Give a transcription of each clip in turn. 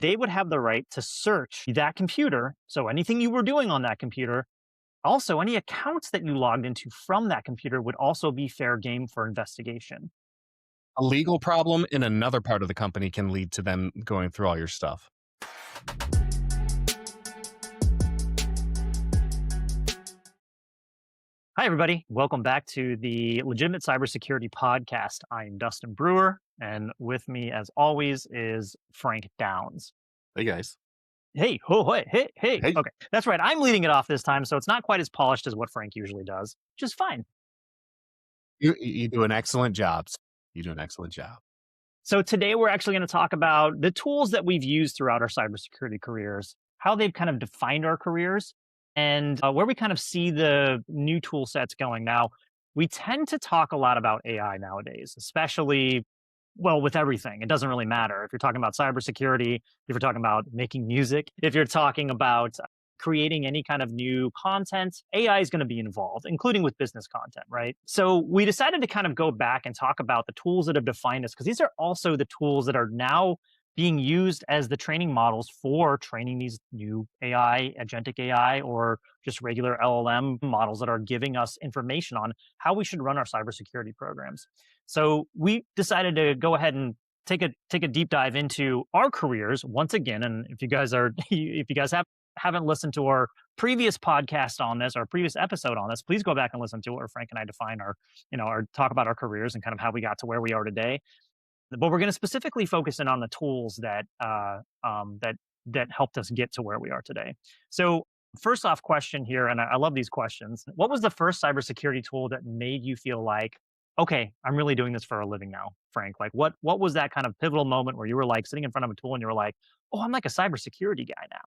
they would have the right to search that computer. So anything you were doing on that computer, also any accounts that you logged into from that computer would also be fair game for investigation. A legal problem in another part of the company can lead to them going through all your stuff. Hi, everybody. Welcome back to the Legitimate Cybersecurity Podcast. I'm Dustin Brewer, and with me, as always, is Frank Downs. Hey, guys. Hey, hey. Hey. Okay, that's right. I'm leading it off this time, so it's not quite as polished as what Frank usually does, which is fine. You do an excellent job. You do an excellent job. So today we're actually going to talk about the tools that we've used throughout our cybersecurity careers, how they've kind of defined our careers, and where we kind of see the new tool sets going. Now, we tend to talk a lot about AI nowadays, especially, well, with everything. It doesn't really matter. If you're talking about cybersecurity, if you're talking about making music, if you're talking about creating any kind of new content, AI is going to be involved, including with business content, right? So we decided to kind of go back and talk about the tools that have defined us, because these are also the tools that are now being used as the training models for training these new AI, agentic AI, or just regular LLM models that are giving us information on how we should run our cybersecurity programs. So we decided to go ahead and take a deep dive into our careers once again. And if you guys haven't listened to our previous podcast on this, our previous episode on this, please go back and listen to it, where Frank and I define our talk about our careers and kind of how we got to where we are today. But we're going to specifically focus in on the tools that helped us get to where we are today. So first off question here, and I love these questions. What was the first cybersecurity tool that made you feel like, okay, I'm really doing this for a living now, Frank? Like what was that kind of pivotal moment where you were like sitting in front of a tool and you were like, oh, I'm like a cybersecurity guy now?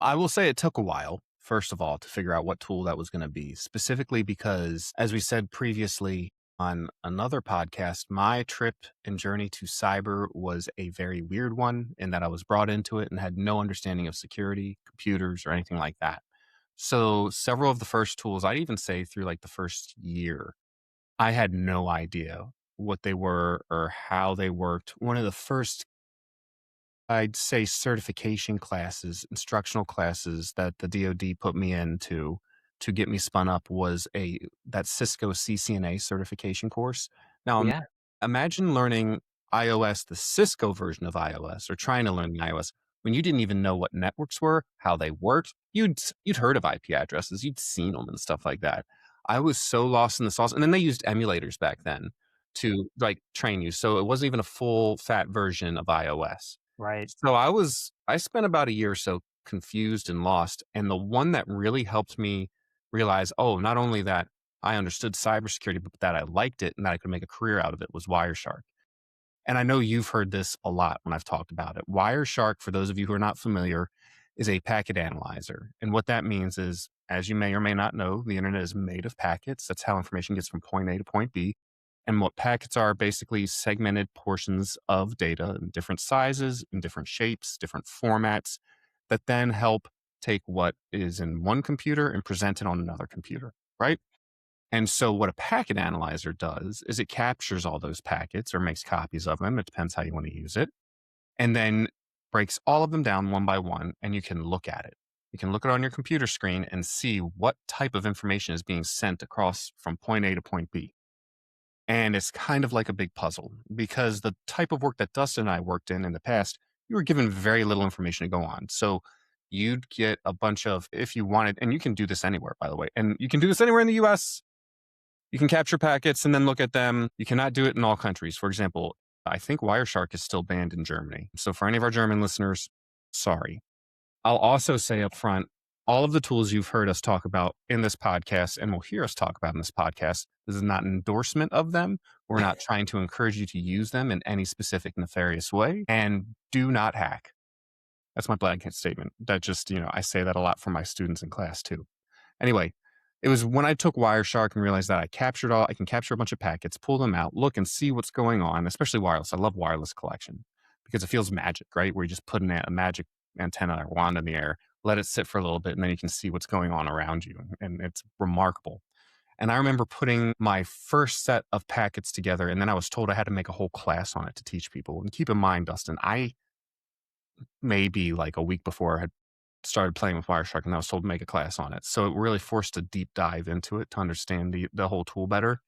I will say it took a while, first of all, to figure out what tool that was going to be, specifically because, as we said previously on another podcast, my trip and journey to cyber was a very weird one in that I was brought into it and had no understanding of security, computers, or anything like that. So several of the first tools, I'd even say through like the first year, I had no idea what they were or how they worked. One of the first, I'd say, certification classes, instructional classes that the DoD put me into to get me spun up was that Cisco CCNA certification course. Now, Yeah. imagine learning iOS, the Cisco version of iOS, or trying to learn iOS when you didn't even know what networks were, how they worked. You'd heard of IP addresses, you'd seen them and stuff like that. I was so lost in the sauce. And then they used emulators back then to like train you. So it wasn't even a full fat version of iOS. Right. So I spent about a year or so confused and lost. And the one that really helped me realize, oh, not only that I understood cybersecurity, but that I liked it and that I could make a career out of it, was Wireshark. And I know you've heard this a lot when I've talked about it. Wireshark, for those of you who are not familiar, is a packet analyzer. And what that means is, as you may or may not know, the internet is made of packets. That's how information gets from point A to point B. And what packets are basically segmented portions of data in different sizes, in different shapes, different formats that then help take what is in one computer and present it on another computer, right? And so what a packet analyzer does is it captures all those packets or makes copies of them. It depends how you want to use it. And then breaks all of them down one by one, and you can look at it. You can look at it on your computer screen and see what type of information is being sent across from point A to point B. And it's kind of like a big puzzle, because the type of work that Dustin and I worked in the past, you were given very little information to go on. So you'd get a bunch of, if you wanted, and you can do this anywhere, by the way, and you can do this anywhere in the US. You can capture packets and then look at them. You cannot do it in all countries. For example, I think Wireshark is still banned in Germany. So for any of our German listeners, sorry. I'll also say up front, all of the tools you've heard us talk about in this podcast and will hear us talk about in this podcast, this is not an endorsement of them. We're not trying to encourage you to use them in any specific nefarious way. And do not hack. That's my blanket statement. That just, I say that a lot for my students in class too. Anyway, it was when I took Wireshark and realized that I can capture a bunch of packets, pull them out, look and see what's going on, especially wireless. I love wireless collection because it feels magic, right? Where you just put a magic antenna or wand in the air, let it sit for a little bit, and then you can see what's going on around you. And it's remarkable. And I remember putting my first set of packets together, and then I was told I had to make a whole class on it to teach people. And keep in mind, Dustin, maybe like a week before I had started playing with Wireshark and I was told to make a class on it. So it really forced a deep dive into it to understand the whole tool better.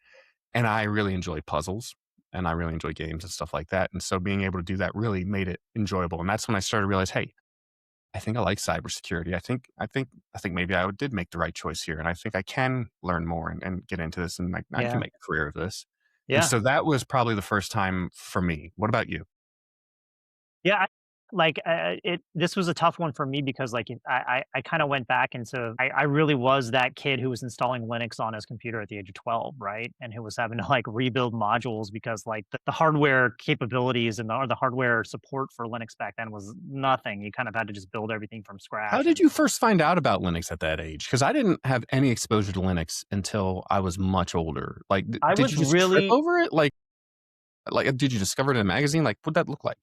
And I really enjoy puzzles and I really enjoy games and stuff like that. And so being able to do that really made it enjoyable. And that's when I started to realize, hey, I think I like cybersecurity. I think maybe did make the right choice here. And I think I can learn more and get into this and I can Yeah. make a career of this. And Yeah. so that was probably the first time for me. What about you? Yeah, this was a tough one for me because, like, I kinda went back into I really was that kid who was installing Linux on his computer at the age of 12, right? And who was having to, like, rebuild modules because, like, the hardware capabilities and the hardware support for Linux back then was nothing. You kind of had to just build everything from How scratch, did and you first find out about Linux at that age? Because I didn't have any exposure to Linux until I was much older. Like, I did was you just trip really over it? Like, did you discover it in a magazine? Like, what'd that look like?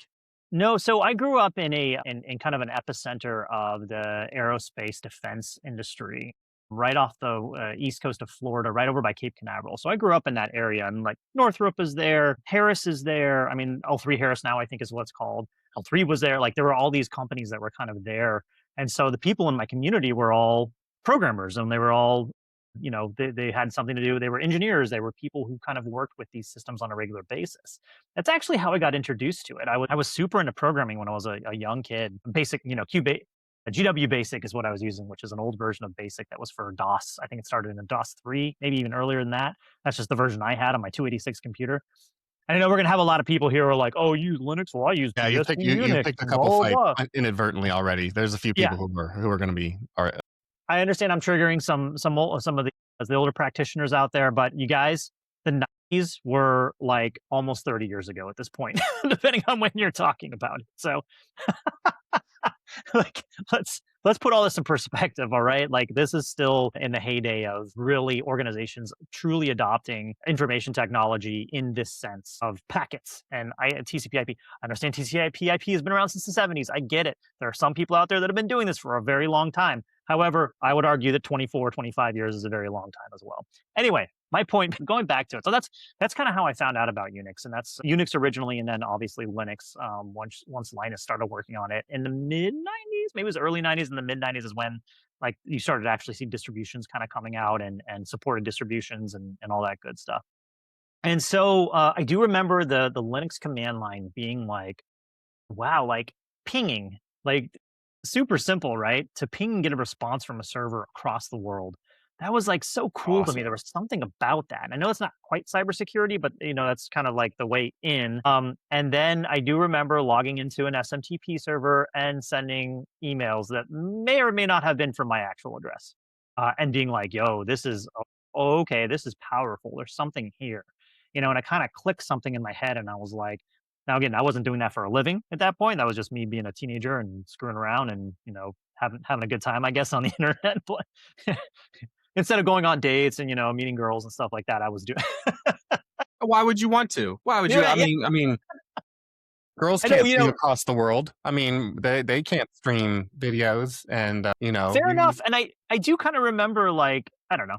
No, so I grew up in in kind of an epicenter of the aerospace defense industry, right off the east coast of Florida, right over by Cape Canaveral. So I grew up in that area, and like Northrop is there, Harris is there. I mean, L3 Harris now I think is what it's called. L3 was there. Like there were all these companies that were kind of there, and so the people in my community were all programmers, and they were all they had something to do. They were engineers. They were people who kind of worked with these systems on a regular basis. That's actually how I got introduced to it. I was super into programming when I was a young kid. Basic, a GW Basic is what I was using, which is an old version of Basic that was for DOS. I think it started in a DOS 3, maybe even earlier than that. That's just the version I had on my 286 computer. And I know we're gonna have a lot of people here who are like, "Oh, you use Linux? Well, I use Yeah, BSP you Unix picked a and blah couple blah fights blah." inadvertently already. There's a few Yeah, people who are going to be all right. I understand I'm triggering some of the older practitioners out there, but you guys, the 90s were like almost 30 years ago at this point, depending on when you're talking about it. So like let's put all this in perspective, all right? Like this is still in the heyday of really organizations truly adopting information technology in this sense of packets and TCP/IP. I understand TCP/IP has been around since the 70s. I get it. There are some people out there that have been doing this for a very long time. However, I would argue that 24, 25 years is a very long time as well. Anyway, my point, going back to it. So that's kind of how I found out about Unix, and that's Unix originally, and then obviously Linux. Once Linus started working on it in the mid '90s, maybe it was early '90s, and the mid '90s is when like you started to actually see distributions kind of coming out and supported distributions and all that good stuff. And so I do remember the Linux command line being like, wow, like pinging, like super simple, right? To ping and get a response from a server across the world. That was like so cool to me. Awesome. There was something about that. And I know it's not quite cybersecurity, but that's kind of like the way in. And then I do remember logging into an SMTP server and sending emails that may or may not have been from my actual address, and being like, "Yo, this is okay. This is powerful. There's something here." And I kind of clicked something in my head, and I was like, now again, I wasn't doing that for a living at that point. That was just me being a teenager and screwing around and, having a good time, I guess, on the internet. But instead of going on dates and, meeting girls and stuff like that, I was doing Why would you want to? Why would you? yeah, yeah, I mean, girls I know, can't see across the world. I mean, they can't stream videos, and fair enough. And I do kind of remember, like, I don't know.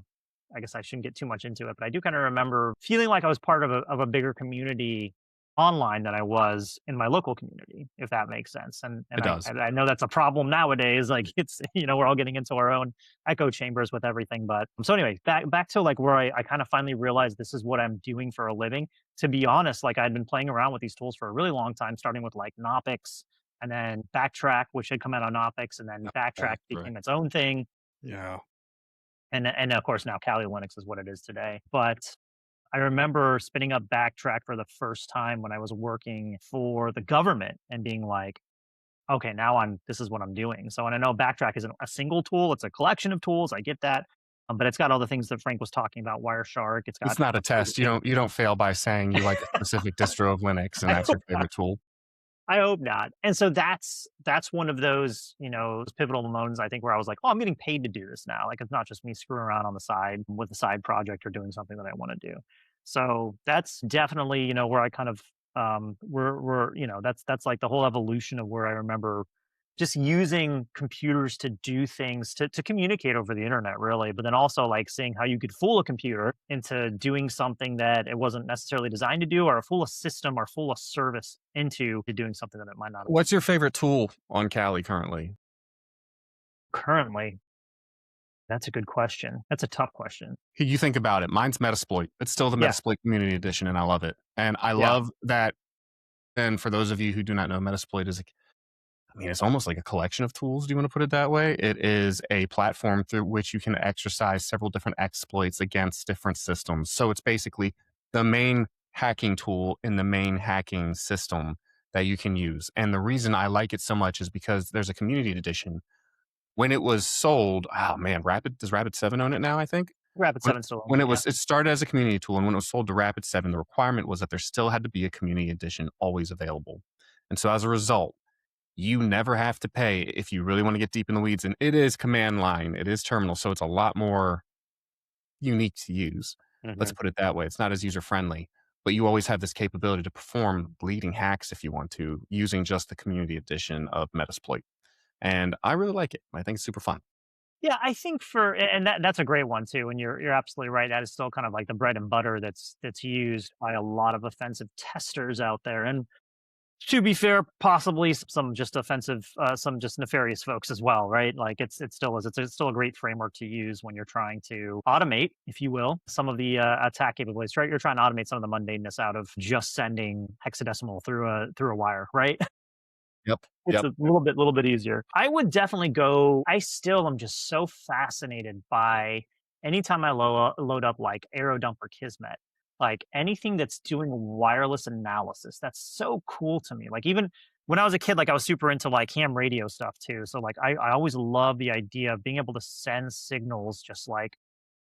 I guess I shouldn't get too much into it, but I do kind of remember feeling like I was part of a bigger community online than I was in my local community, if that makes sense. And it does. I know that's a problem nowadays. Like it's we're all getting into our own echo chambers with everything. But so anyway, back to like where I kind of finally realized this is what I'm doing for a living. To be honest, like I'd been playing around with these tools for a really long time, starting with like Knoppix and then Backtrack, which had come out on Knoppix, and then Backtrack Right, right. became its own thing. Yeah. And of course now Kali Linux is what it is today. But I remember spinning up Backtrack for the first time when I was working for the government and being like, okay, now this is what I'm doing. So, and I know Backtrack isn't a single tool, it's a collection of tools. I get that. But it's got all the things that Frank was talking about, Wireshark. It's got It's not a test. You don't fail by saying you like a specific distro of Linux and I that's hope your not. favorite tool. I hope not. And so that's one of those, those pivotal moments I think where I was like, oh, I'm getting paid to do this now. Like it's not just me screwing around on the side with a side project or doing something that I want to do. So that's definitely, where I kind of we're that's like the whole evolution of where I remember just using computers to do things to communicate over the internet really, but then also like seeing how you could fool a computer into doing something that it wasn't necessarily designed to do, or fool a system or fool a service into doing something that it might not have What's your favorite tool on Kali currently? currently. That's a good question. That's a tough question. You think about it. Mine's Metasploit. It's still the Yeah. Metasploit Community Edition, and I love it. And I Yeah. love that. And for those of you who do not know, Metasploit is, I mean, it's almost like a collection of tools. Do you want to put it that way? It is a platform through which you can exercise several different exploits against different systems. So it's basically the main hacking tool in the main hacking system that you can use. And the reason I like it so much is because there's a community edition. When it was sold, oh man, does Rapid 7 own it now, I think? Rapid When 7 still owns when it, it yeah. was it started as a community tool, and when it was sold to Rapid 7, the requirement was that there still had to be a community edition always available. And so as a result, you never have to pay if you really want to get deep in the weeds. And it is command line, it is terminal, so it's a lot more unique to use. Let's Mhm. put it that way. It's not as user friendly, but you always have this capability to perform bleeding hacks if you want to, using just the community edition of Metasploit. And I really like it. I think it's super fun. Yeah, I think and that's a great one too, and you're absolutely right. That is still kind of like the bread and butter that's used by a lot of offensive testers out there. And to be fair, possibly some just offensive, some just nefarious folks as well, right? Like it still is. It's still a great framework to use when you're trying to automate, if you will, some of the attack capabilities. Right, you're trying to automate some of the mundaneness out of just sending hexadecimal through a wire, right? Yep. It's Yep. a little bit easier. I would definitely go. I still am just so fascinated by anytime I load up like Aerodump or Kismet, like anything that's doing wireless analysis. That's so cool to me. Like even when I was a kid, like I was super into like ham radio stuff too. So like I always love the idea of being able to send signals just like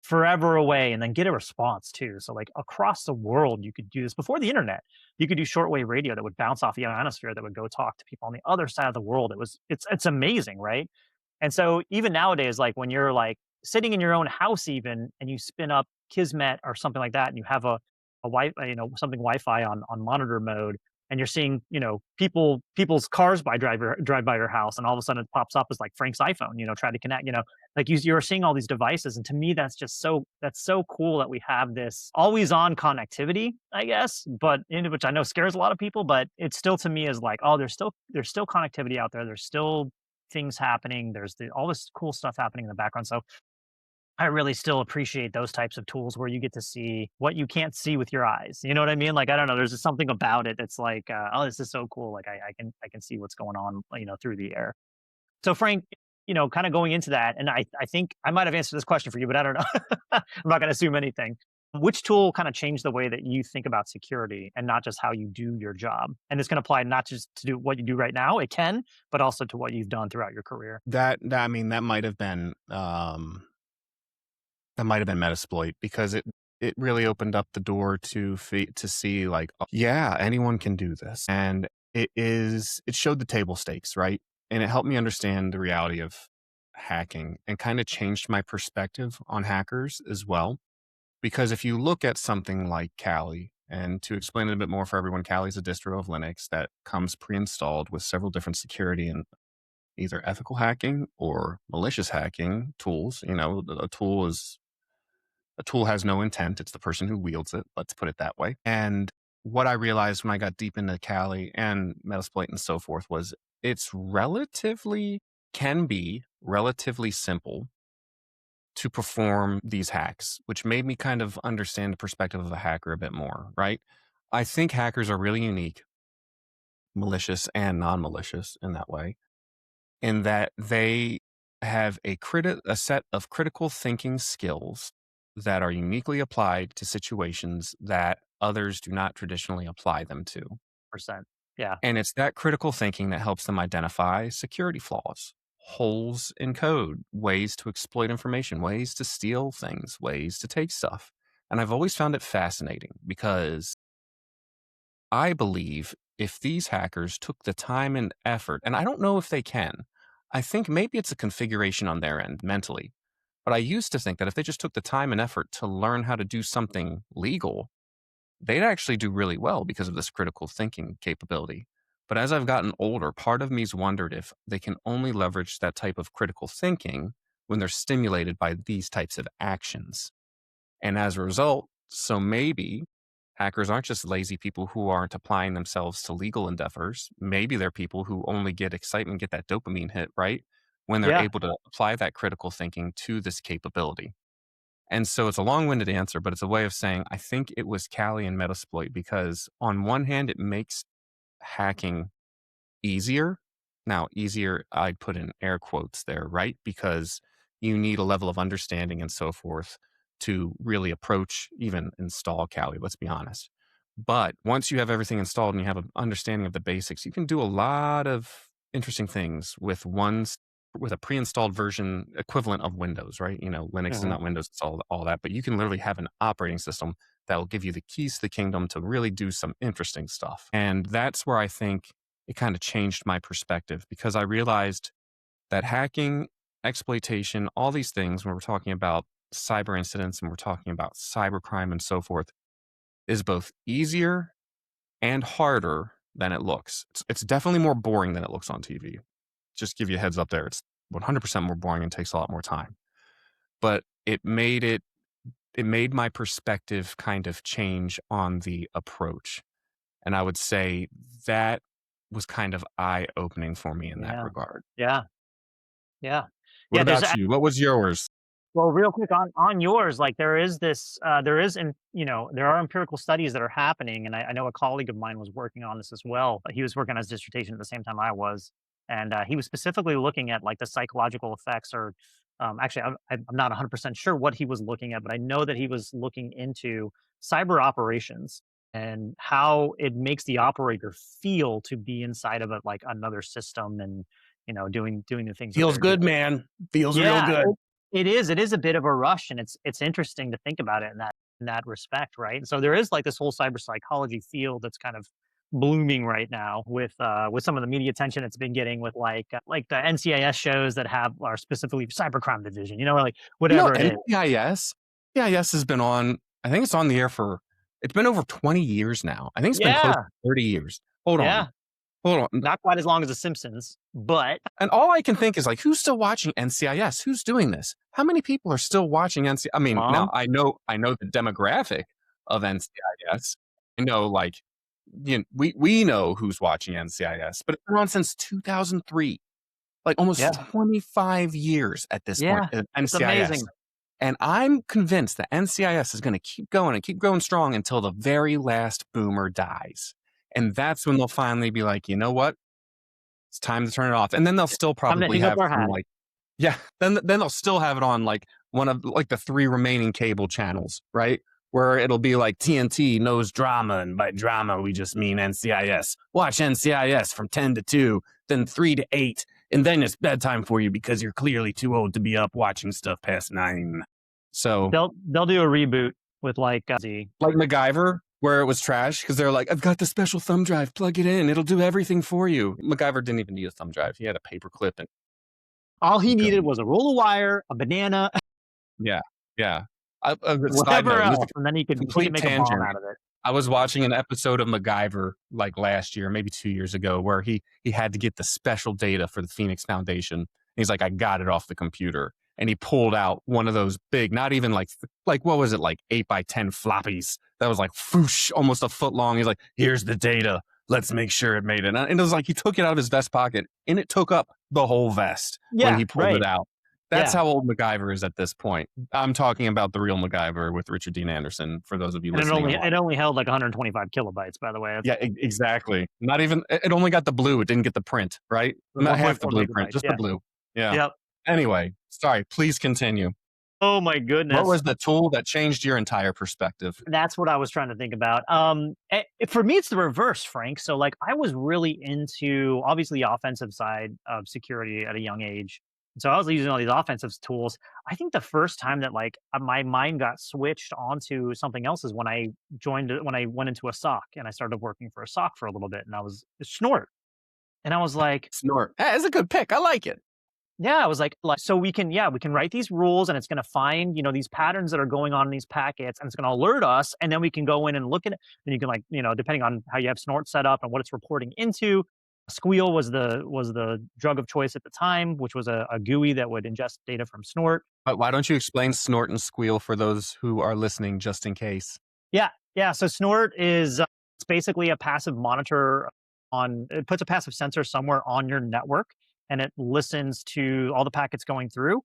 forever away and then get a response too. So like across the world, you could do this before the internet. You could do shortwave radio that would bounce off the ionosphere that would go talk to people on the other side of the world. It's amazing, right? And so even nowadays, like when you're like sitting in your own house, even and you spin up Kismet or something like that, and you have a something Wi-Fi on monitor mode, and you're seeing people's cars drive by your house, and all of a sudden it pops up as like Frank's iPhone, try to connect, like you're seeing all these devices, and to me that's so cool that we have this always on connectivity, I guess, but which I know scares a lot of people, but it still to me is like, oh, there's still connectivity out there. There's still things happening. There's all this cool stuff happening in the background. So I really still appreciate those types of tools where you get to see what you can't see with your eyes. You know what I mean? Like I don't know, there's just something about it that's like, oh, this is so cool. Like I can see what's going on, through the air. So Frank, kind of going into that, and I think I might have answered this question for you, but I don't know. I'm not going to assume anything. Which tool kind of changed the way that you think about security and not just how you do your job? And this can apply not just to do what you do right now, it can, but also to what you've done throughout your career. I mean, that might have been Metasploit because it really opened up the door to see like, oh, yeah, anyone can do this. And it showed the table stakes, right? And it helped me understand the reality of hacking and kind of changed my perspective on hackers as well. Because if you look at something like Kali, and to explain it a bit more for everyone, Kali is a distro of Linux that comes pre-installed with several different security and either ethical hacking or malicious hacking tools. A tool has no intent. It's the person who wields it. Let's put it that way. And what I realized when I got deep into Kali and Metasploit and so forth was can be relatively simple to perform these hacks, which made me kind of understand the perspective of a hacker a bit more, right? I think hackers are really unique, malicious and non-malicious in that way, in that they have a set of critical thinking skills that are uniquely applied to situations that others do not traditionally apply them to. Percent. Yeah. And it's that critical thinking that helps them identify security flaws, holes in code, ways to exploit information, ways to steal things, ways to take stuff. And I've always found it fascinating because I believe if these hackers took the time and effort, and I don't know if they can, I think maybe it's a configuration on their end mentally. But I used to think that if they just took the time and effort to learn how to do something legal, they'd actually do really well because of this critical thinking capability. But as I've gotten older, part of me's wondered if they can only leverage that type of critical thinking when they're stimulated by these types of actions. And as a result, so maybe hackers aren't just lazy people who aren't applying themselves to legal endeavors. Maybe they're people who only get excitement, get that dopamine hit, right? When they're Yeah. able to apply that critical thinking to this capability. And so it's a long winded answer, but it's a way of saying I think it was Kali and Metasploit because, on one hand, it makes hacking easier. Now, easier, I'd put in air quotes there, right? Because you need a level of understanding and so forth to really approach, even install Kali, let's be honest. But once you have everything installed and you have an understanding of the basics, you can do a lot of interesting things with with a pre-installed version equivalent of Windows, right? You know, Linux is Mhm. not Windows, it's all that, but you can literally have an operating system that will give you the keys to the kingdom to really do some interesting stuff. And that's where I think it kind of changed my perspective because I realized that hacking, exploitation, all these things, when we're talking about cyber incidents and we're talking about cybercrime and so forth, is both easier and harder than it looks. It's definitely more boring than it looks on TV. Just give you a heads up there. It's 100% more boring and takes a lot more time. But it made my perspective kind of change on the approach. And I would say that was kind of eye opening for me in that Yeah. regard. Yeah. Yeah. What Yeah. about you? What was yours? Well, real quick on yours, like there is this, there is, there are empirical studies that are happening, and I know a colleague of mine was working on this as well. He was working on his dissertation at the same time I was, and he was specifically looking at like the psychological effects, or actually, I'm not 100% sure what he was looking at, but I know that he was looking into cyber operations and how it makes the operator feel to be inside of like another system, and doing the things that Feels they're doing. good, man. Feels real Yeah, good. it is. It is a bit of a rush, and it's interesting to think about it in that respect, right? And so there is like this whole cyber psychology field that's kind of blooming right now with some of the media attention it's been getting with like the NCIS shows that have are specifically cybercrime division, like You know, whatever it is. NCIS has been on, I think it's on the air it's been over 20 years now. I think it's been close Yeah, to 30 years. Hold yeah, on. Hold on. not quite as long as The Simpsons, but And all I can think is like, who's still watching NCIS? Who's doing this? How many people are still watching NCIS? I mean, now mom, I know the demographic of NCIS. I know like, we know who's watching NCIS, but it's been on since 2003, like almost yeah, 25 years at this point, yeah, it's NCIS. amazing. And I'm convinced that NCIS is going to keep going and keep growing strong until the very last boomer dies. And that's when they'll finally be like, you know what? It's time to turn it off. And then they'll still Time to probably hang up have our some hat. like, yeah, then they'll still have it on like one of like the three remaining cable channels, right? Where it'll be like TNT knows drama. And by drama, we just mean NCIS. Watch NCIS from 10 to 2, then 3 to 8. And then it's bedtime for you because you're clearly too old to be up watching stuff past 9. So, They'll do a reboot with like like MacGyver, where it was trash because they're like, I've got the special thumb drive, plug it in, it'll do everything for you. MacGyver didn't even need a thumb drive. He had a paper clip and all he go. needed was a roll of wire, a banana, Yeah, yeah. A side whatever note, this is else, and then he a could complete make a bomb tangent. out of it. I was watching an episode of MacGyver like last year, maybe 2 years ago, where he had to get the special data for the Phoenix Foundation. He's like, I got it off the computer. And he pulled out one of those big, not even like what was it, like 8x10 floppies that was like whoosh, almost a foot long. He's like, here's the data. Let's make sure it made it. And it was like he took it out of his vest pocket and it took up the whole vest when Yeah, he pulled it right. out. That's Yeah, how old MacGyver is at this point. I'm talking about the real MacGyver with Richard Dean Anderson, for those of you and listening. it only held like 125 kilobytes, by the way. Yeah, exactly. Not even, it only got the blue. It didn't get the print, right? Not half the 1.4 blueprint, megabytes. just the Yeah. blue. Yeah. Yep. Anyway, sorry, please continue. Oh my What goodness. was the tool that changed your entire perspective? That's what I was trying to think about. For me, it's the reverse, Frank. So, like, I was really into obviously the offensive side of security at a young age. So I was using all these offensive tools. I think the first time that like my mind got switched onto something else is when I went into a SOC and I started working for a SOC for a little bit, and I was Snort, and I was like, Snort. Hey, that's a good pick. I like it. yeah, I was like, so we can write these rules, and it's going to find, these patterns that are going on in these packets, and it's going to alert us, and then we can go in and look at it. And you can, like, depending on how you have Snort set up and what it's reporting into, Squeal was the drug of choice at the time, which was a GUI that would ingest data from Snort. But why don't you explain snort and squeal for those who are listening just in case? Yeah, yeah. So Snort is it's basically a passive monitor on. It puts a passive sensor somewhere on your network, and it listens to all the packets going through.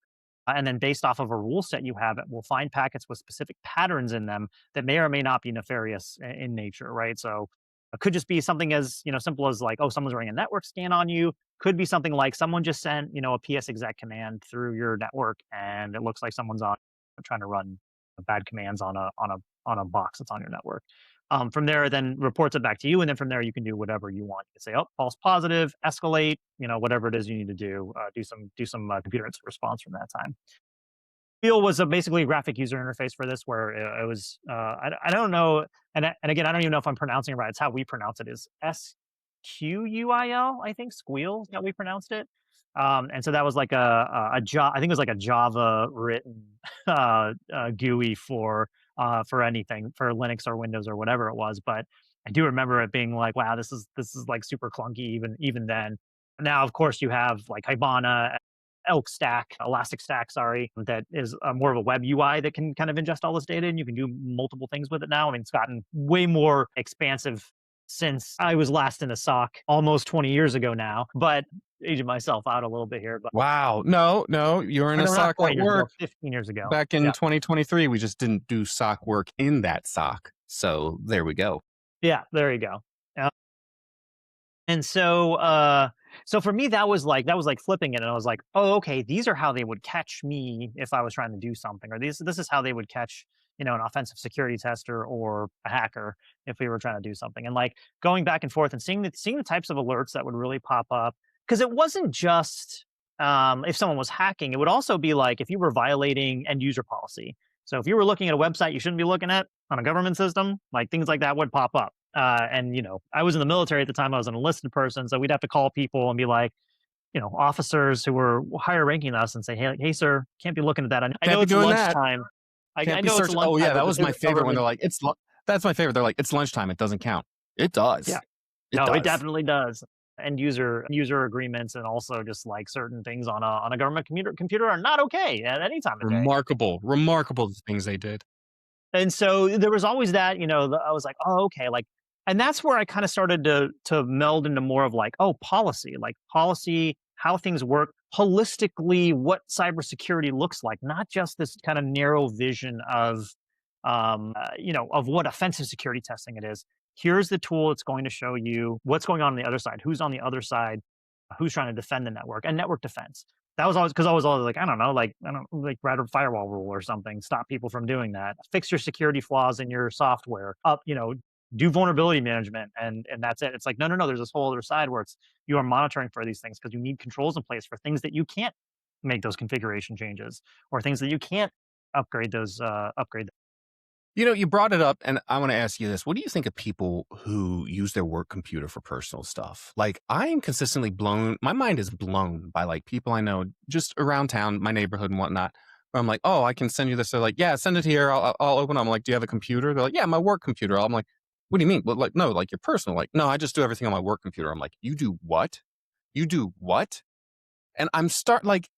And then, based off of a rule set you have, it will find packets with specific patterns in them that may or may not be nefarious in nature, right? So it could just be something as simple as like, oh, someone's running a network scan on you. Could be something like someone just sent a PS exec command through your network, and it looks like someone's on trying to run bad commands on a box that's on your network. From there, then reports it back to you, and then from there you can do whatever you want. You can say, "Oh, false positive," escalate, whatever it is you need to do. Do some computer incident response from that time. Feel was basically a graphic user interface for this, where it was. I don't know, and again, I don't even know if I'm pronouncing it right. It's how we pronounce it is SQUIL. I think squeal is how we pronounced it. And so that was like a Java. I think it was like a Java written GUI for anything for Linux or Windows or whatever it was. But I do remember it being like, wow, this is like super clunky even then. Now, of course, you have like Hibana, Elk Stack, Elastic Stack, sorry, that is more of a web UI that can kind of ingest all this data, and you can do multiple things with it now. I mean, it's gotten way more expansive since I was last in a SOC almost 20 years ago now, but aging myself out a little bit here. But Wow. No, no, you're in a no, not SOC 20 at years ago, work. 15 years ago. Back in Yeah. 2023, we just didn't do SOC work in that SOC. So there we go. Yeah, there you go. And so for me, that was like flipping it, and I was like, oh, okay, these are how they would catch me if I was trying to do something, or this is how they would catch an offensive security tester or a hacker if we were trying to do something, and like going back and forth and seeing the types of alerts that would really pop up, because it wasn't just if someone was hacking, it would also be like if you were violating end user policy. So if you were looking at a website you shouldn't be looking at on a government system, like things like that would pop up. And I was in the military at the time. I was an enlisted person, so we'd have to call people and be like, officers who were higher ranking us, and say, "Hey, sir, can't be looking at that. I Can't know be it's doing that. lunchtime. I Can't be know it's searching. Oh, yeah. lunchtime, That but was this my is favorite when government." they're like, that's my favorite. They're like, it's lunchtime. It doesn't count. It does. Yeah, It no, it does. definitely does. And user agreements, and also just like certain things on a government computer are not okay at any time of day. Remarkable. Remarkable things they did. And so there was always that, I was like, oh, okay, like, and that's where I kind of started to meld into more of like policy, how things work holistically, what cybersecurity looks like, not just this kind of narrow vision of what offensive security testing it is. Here's the tool. It's going to show you what's going on the other side, who's on the other side, who's trying to defend the network, and network defense. That was always because I was always like, I don't know, like write a firewall rule or something, stop people from doing that. Fix your security flaws in your software. Do vulnerability management, and that's it. It's like, no, no, no. There's this whole other side where it's you are monitoring for these things because you need controls in place for things that you can't make those configuration changes, or things that you can't upgrade. You brought it up, and I want to ask you this. What do you think of people who use their work computer for personal stuff? Like, I am consistently blown. My mind is blown by like people I know just around town, my neighborhood and whatnot. Where I'm like, oh, I can send you this. They're like, yeah, send it here. I'll open it. I'm like, do you have a computer? They're like, yeah, my work computer. I'm like, what do you mean? Well, like, no, like your personal. Like, no, I just do everything on my work computer. I'm like, you do what? You do what? And like,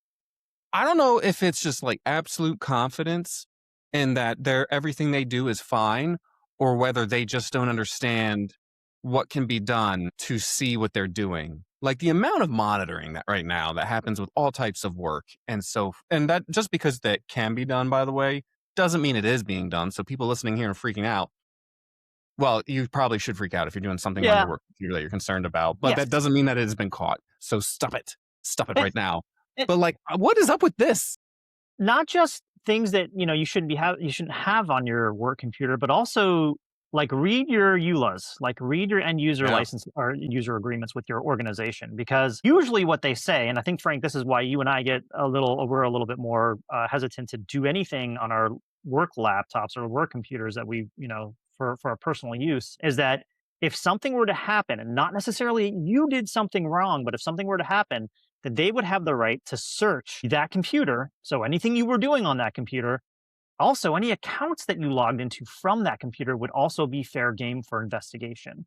I don't know if it's just like absolute confidence in that everything they do is fine, or whether they just don't understand what can be done to see what they're doing. Like the amount of monitoring that right now that happens with all types of work. And that just because that can be done, by the way, doesn't mean it is being done. So people listening here and freaking out. Well, you probably should freak out if you're doing something on Yeah. your work computer that you're concerned about, but Yes. that doesn't mean that it has been caught. So stop it. Stop it It- right now. it- But like, what is up with this? Not just things that you shouldn't have on your work computer, but also like read your EULAs, like read your end user Yeah. license or user agreements with your organization, because usually what they say, and I think Frank, this is why you and I we're a little bit more hesitant to do anything on our work laptops or work computers that we for our personal use, is that if something were to happen, and not necessarily you did something wrong, but if something were to happen, that they would have the right to search that computer. So anything you were doing on that computer, also any accounts that you logged into from that computer would also be fair game for investigation.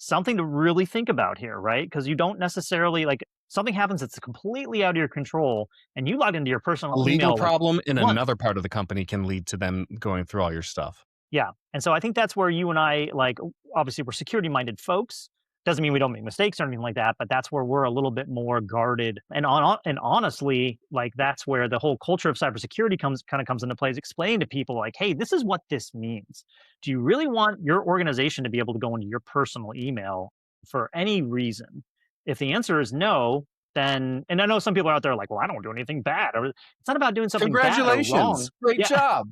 something to really think about here, right? Because you don't necessarily like something happens that's completely out of your control, and you log into your A personal legal email like problem in once. another part of the company can lead to them going through all your stuff. Yeah. And so I think that's where you and I, like, obviously, we're security minded folks. Doesn't mean we don't make mistakes or anything like that, but that's where we're a little bit more guarded. And honestly, like that's where the whole culture of cybersecurity comes into play. Is explain to people like, hey, this is what this means. Do you really want your organization to be able to go into your personal email for any reason? If the answer is no, then and I know some people are out there like, well, I don't do anything bad, or it's not about doing something bad or wrong. Congratulations. Great Yeah, job.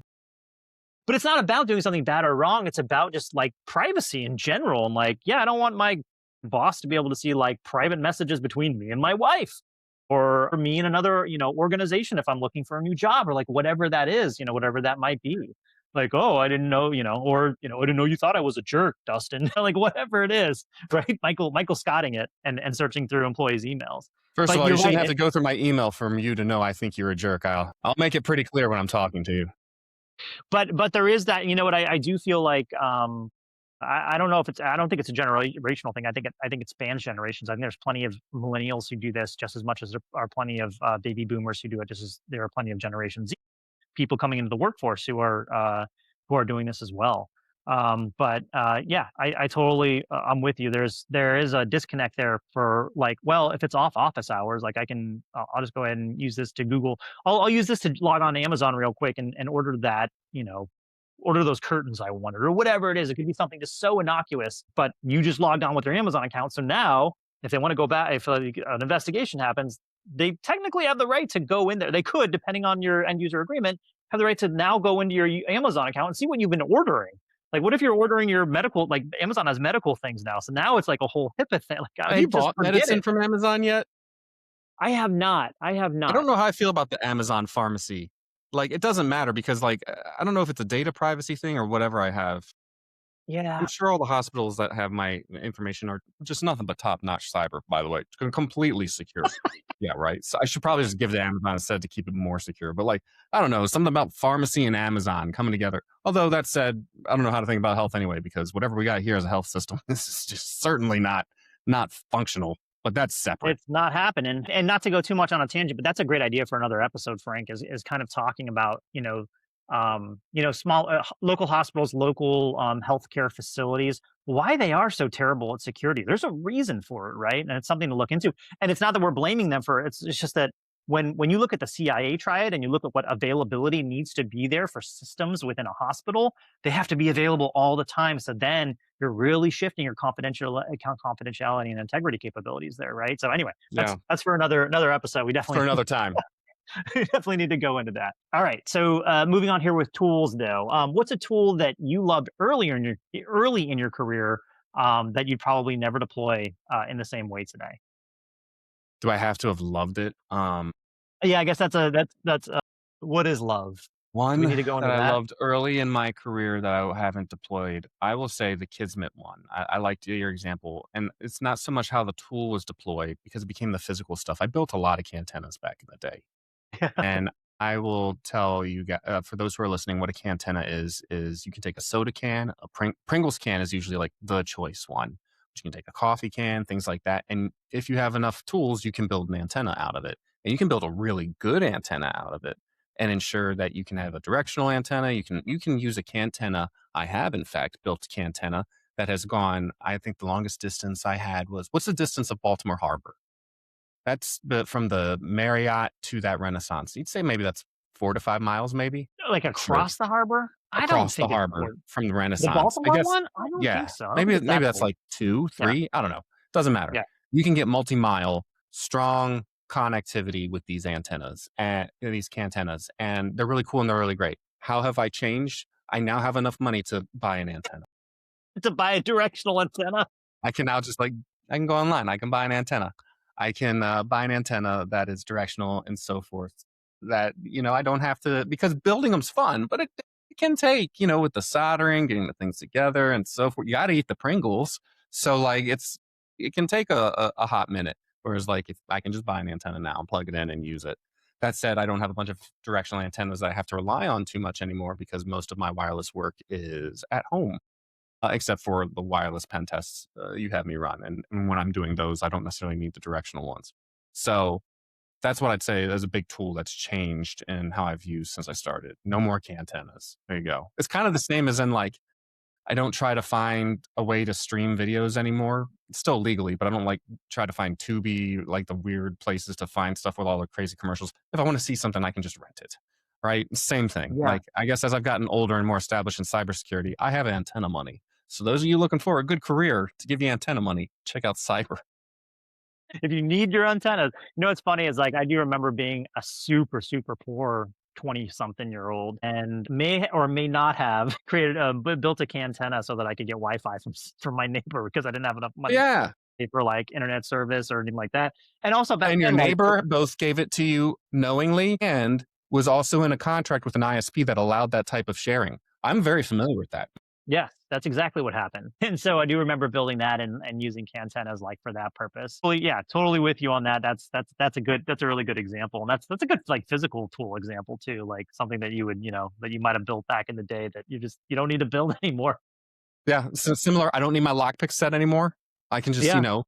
but it's not about doing something bad or wrong. It's about just like privacy in general. And like, yeah, I don't want my boss to be able to see like private messages between me and my wife or me and another, organization if I'm looking for a new job or like whatever that is, whatever that might be. Like, oh, I didn't know, or, I didn't know you thought I was a jerk, Dustin. Like whatever it is, right? Michael Scotting it and searching through employees' emails. First of But all, you you're shouldn't right. have to go through my email for you to know I think you're a jerk. I'll make it pretty clear when I'm talking to you. But there is that, what I do feel like, I don't know if it's I don't think it's a generational thing. I think it spans generations. I think there's plenty of millennials who do this just as much as there are plenty of baby boomers who do it. Just as there are plenty of Generation Z people coming into the workforce who are doing this as well. But yeah, I totally I'm with you. There is a disconnect there for like, well, if it's off office hours, like I'll just go ahead and use this to Google. I'll use this to log on to Amazon real quick and order that, order those curtains I wanted or whatever it is. It could be something just so innocuous, but you just logged on with your Amazon account. So now if they want to go back, if like, an investigation happens, they technically have the right to go in there. They could, depending on your end user agreement, have the right to now go into your Amazon account and see what you've been ordering. Like, what if you're ordering your medical? Like, Amazon has medical things now, so now it's like a whole HIPAA thing. Like, Have I you just bought forget medicine it. from Amazon yet? I have not. I have I not. don't know how I feel about the Amazon pharmacy. Like, it doesn't matter because, like, I don't know if it's a data privacy thing or whatever I have. I'm Yeah, sure all the hospitals that have my information are just nothing but top-notch cyber, by the way, completely secure. Yeah, right. So I should probably just give it to Amazon instead to keep it more secure. But like, I don't know, something about pharmacy and Amazon coming together. Although that said, I don't know how to think about health anyway, because whatever we got here as a health system, this is just certainly not functional. But that's separate. it's not happening. And not to go too much on a tangent, but that's a great idea for another episode, Frank, is kind of talking about, small local hospitals, local healthcare facilities, why they are so terrible at security. There's a reason for it, right? And it's something to look into. And it's not that we're blaming them for it. It's just that when you look at the CIA triad and you look at what availability needs to be there for systems within a hospital, they have to be available all the time. So then you're really shifting your confidentiality and integrity capabilities there, right? So anyway, Yeah, that's for another episode. We for definitely another time. we definitely need to go into that. All right. So moving on here with tools, though, what's a tool that you loved early in your career that you'd probably never deploy in the same way today? Do I have to have loved it? Yeah, I guess that's what is love? Do One we need to go that into I that? loved early in my career that I haven't deployed, I will say the Kismet one. I liked your example, and it's not so much how the tool was deployed because it became the physical stuff. I built a lot of cantennas back in the day, and I will tell you guys, for those who are listening, what a cantenna is you can take a soda can, a Pringles can is usually like the choice one. But you can take a coffee can, things like that, and if you have enough tools, you can build an antenna out of it, and you can build a really good antenna out of it and ensure that you can have a directional antenna. You can use a cantenna. I have in fact built a cantenna that has gone. I think the longest distance I had was what's the distance of Baltimore Harbor? From the Marriott to that Renaissance. You'd say maybe that's 4 to 5 miles, maybe. Like Sure, across the harbor? I don't across the think it's harbor from the the Renaissance. I Baltimore guess. one. I don't think Yeah, so. I don't think maybe it's that that's far. like two, Yeah, 3. I don't know. Doesn't matter. yeah. You can get multi-mile, strong connectivity with these antennas and these cantennas, and they're really cool and they're really great. How have I changed? I now have enough money to buy an antenna. To buy a directional antenna. I can now just like I can go online. I can buy an antenna. I can buy an antenna that is directional and so forth. That I don't have to because building them's fun, but it can take with the soldering, getting the things together, and so forth. You got to eat the Pringles, so like it can take a hot minute. Whereas like if I can just buy an antenna now and plug it in and use it. That said, I don't have a bunch of directional antennas that I have to rely on too much anymore because most of my wireless work is at home. except for the wireless pen tests you have me run. And when I'm doing those, I don't necessarily need the directional ones. So that's what I'd say is a big tool that's changed in how I've used since I started. No more cantennas. There you go. It's kind of the same as in like, I don't try to find a way to stream videos anymore. Still legally, but I don't like try to find Tubi, like the weird places to find stuff with all the crazy commercials. If I want to see something, I can just rent it. Right? Same thing. Yeah. Like, I guess as I've gotten older and more established in cybersecurity, I have antenna money. So those of you looking for a good career to give you antenna money, check out cyber. If you need your antennas, what's funny is like I do remember being a super, super poor 20-something-year-old and may or may not have created built a cantenna so that I could get Wi-Fi from my neighbor because I didn't have enough money Yeah. for like internet service or anything like that. And also back And your then, like neighbor both gave it to you knowingly and was also in a contract with an ISP that allowed that type of sharing. I'm very familiar with that. yes, that's exactly what happened. And so I do remember building that and using cantennas like for that purpose. Well, yeah, totally with you on that. That's a really good example. And that's a good like physical tool example too. Like something that you would, that you might have built back in the day that you don't need to build anymore. Yeah. So similar. I don't need my lockpick set anymore. I can just, Yeah,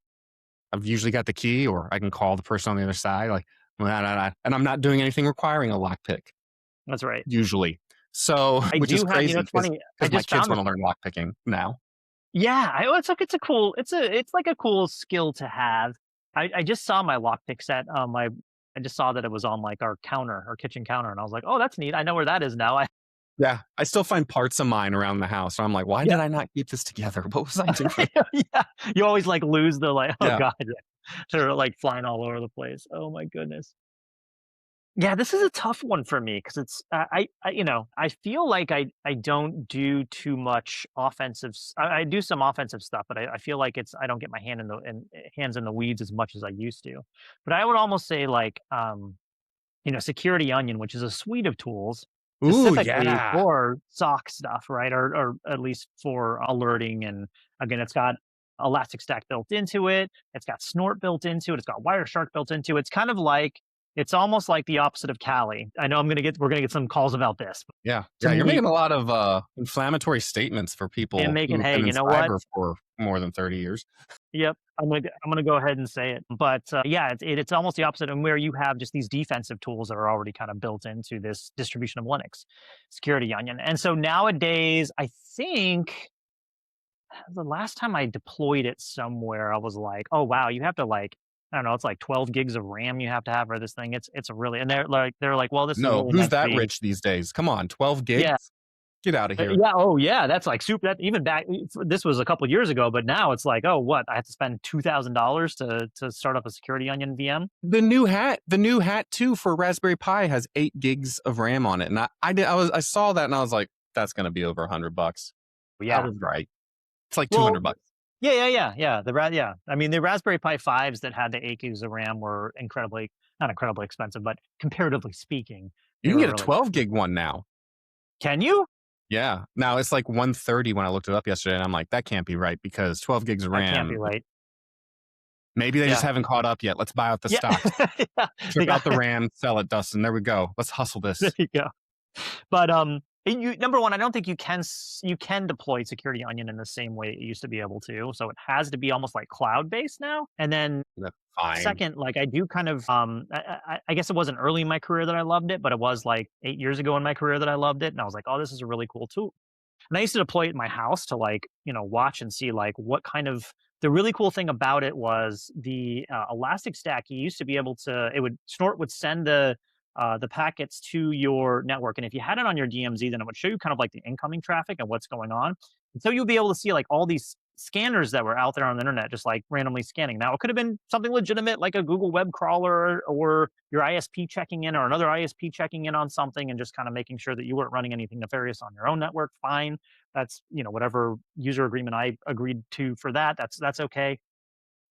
I've usually got the key or I can call the person on the other side. Like, "Nah, nah, nah," and I'm not doing anything requiring a lockpick that's right. usually. So, I which is do have, crazy it's funny. I because my just kids found want this. to learn lockpicking now. Yeah, it's a cool, it's like a cool skill to have. I just saw my lockpick set. I just saw that it was on like our counter, our kitchen counter, and I was like, oh, that's neat. I know where that is now. Yeah. I still find parts of mine around the house. And I'm like, why Yeah. did I not keep this together? What was I doing? Yeah, you always like lose the like, oh Yeah. god, yeah. They're like flying all over the place. Oh my goodness. Yeah, this is a tough one for me because it's I feel like I don't do too much I do some offensive stuff, but I feel like I don't get my hands in the weeds as much as I used to. But I would almost say like Security Onion, which is a suite of tools Ooh, specifically yeah. for SOC stuff, right? Or at least for alerting. And again, it's got Elastic Stack built into it. It's got Snort built into it. It's got Wireshark built into it. It's almost like the opposite of Kali. I know we're gonna get some calls about this. But Yeah. to Yeah. You're me, making a lot of inflammatory statements for and people making, who've hey, been in you know what? cyber for more than 30 years. Yep. I'm gonna go ahead and say it. But yeah, it's almost the opposite, and where you have just these defensive tools that are already kind of built into this distribution of Linux, Security Onion. And so nowadays, I think the last time I deployed it somewhere, I was like, oh wow, you have to like, I don't know, it's like 12 gigs of RAM you have to have for this thing. It's a really, and they're like, well, this is No, really who's meant to that be. rich these days? Come on, 12 Yeah. gigs? Get out of here. Yeah, oh yeah, that's like super. That even back, this was a couple years ago, but now it's like, oh, what? I have to spend $2,000 to start up a Security Onion VM. The new hat too for Raspberry Pi has 8 gigs of RAM on it. And I saw that and I was like, that's going to be over $100. I Yeah. was right. It's like Well, 200 bucks. yeah. Yeah. I mean, the Raspberry Pi 5s that had the 8 gigs of RAM were not incredibly expensive, but comparatively speaking, You they can were get a really. 12 gig one now. Can you? Yeah. Now it's like 130 when I looked it up yesterday and I'm like, that can't be right because 12 gigs of That can't be RAM, right. maybe they just Yeah. haven't caught up yet. Let's buy out the Yeah. stocks. Yeah. They Strip got out the RAM, sell it, Dustin. There we go. Let's hustle there this. you go. But number one, I don't think you can deploy Security Onion in the same way it used to be able to. So it has to be almost like cloud based now. And then That's fine. second, like I do kind of I guess it wasn't early in my career that I loved it, but it was like 8 years ago in my career that I loved it, and I was like, oh, this is a really cool tool. And I used to deploy it in my house to like, watch and see like what kind of. The really cool thing about it was the Elastic Stack. You used to be able to. Snort would send the packets to your network, and if you had it on your DMZ, then it would show you kind of like the incoming traffic and what's going on. And so you'll be able to see like all these scanners that were out there on the internet, just like randomly scanning. Now it could have been something legitimate, like a Google web crawler, or your ISP checking in, or another ISP checking in on something, and just kind of making sure that you weren't running anything nefarious on your own network. Fine, that's whatever user agreement I agreed to for that. That's okay.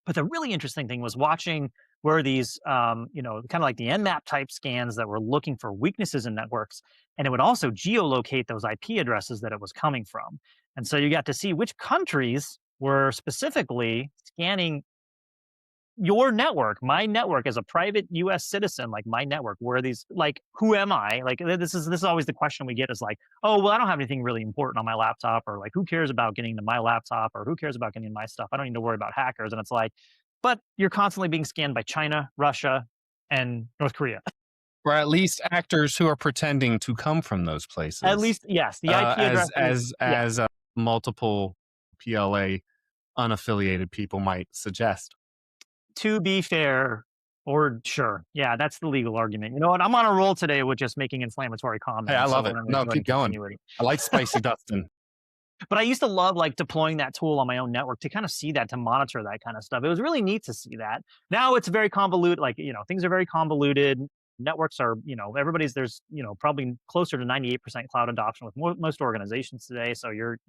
But the really interesting thing was watching where these, kind of like the Nmap type scans that were looking for weaknesses in networks, and it would also geolocate those IP addresses that it was coming from. And so you got to see which countries were specifically scanning your network, my network as a private US citizen, like my network, where these like who am I? Like this is always the question we get is like, oh well, I don't have anything really important on my laptop, or like who cares about getting to my laptop, or who cares about getting my stuff? I don't need to worry about hackers. And it's like, but you're constantly being scanned by China, Russia, and North Korea. Or at least actors who are pretending to come from those At places, least, yes, the IP addresses, yeah. multiple PLA unaffiliated people might suggest. To be fair, or sure, yeah, that's the legal argument. You know what? I'm on a roll today with just making inflammatory Hey, I comments, so love we're it. gonna No, go ahead keep and going. continue it. I like spicy Dustin. But I used to love like deploying that tool on my own network to kind of see that, to monitor that kind of stuff. It was really neat to see that. Now it's very convoluted. Like, things are very convoluted. Networks are, there's, probably closer to 98% cloud adoption with most organizations today. So you're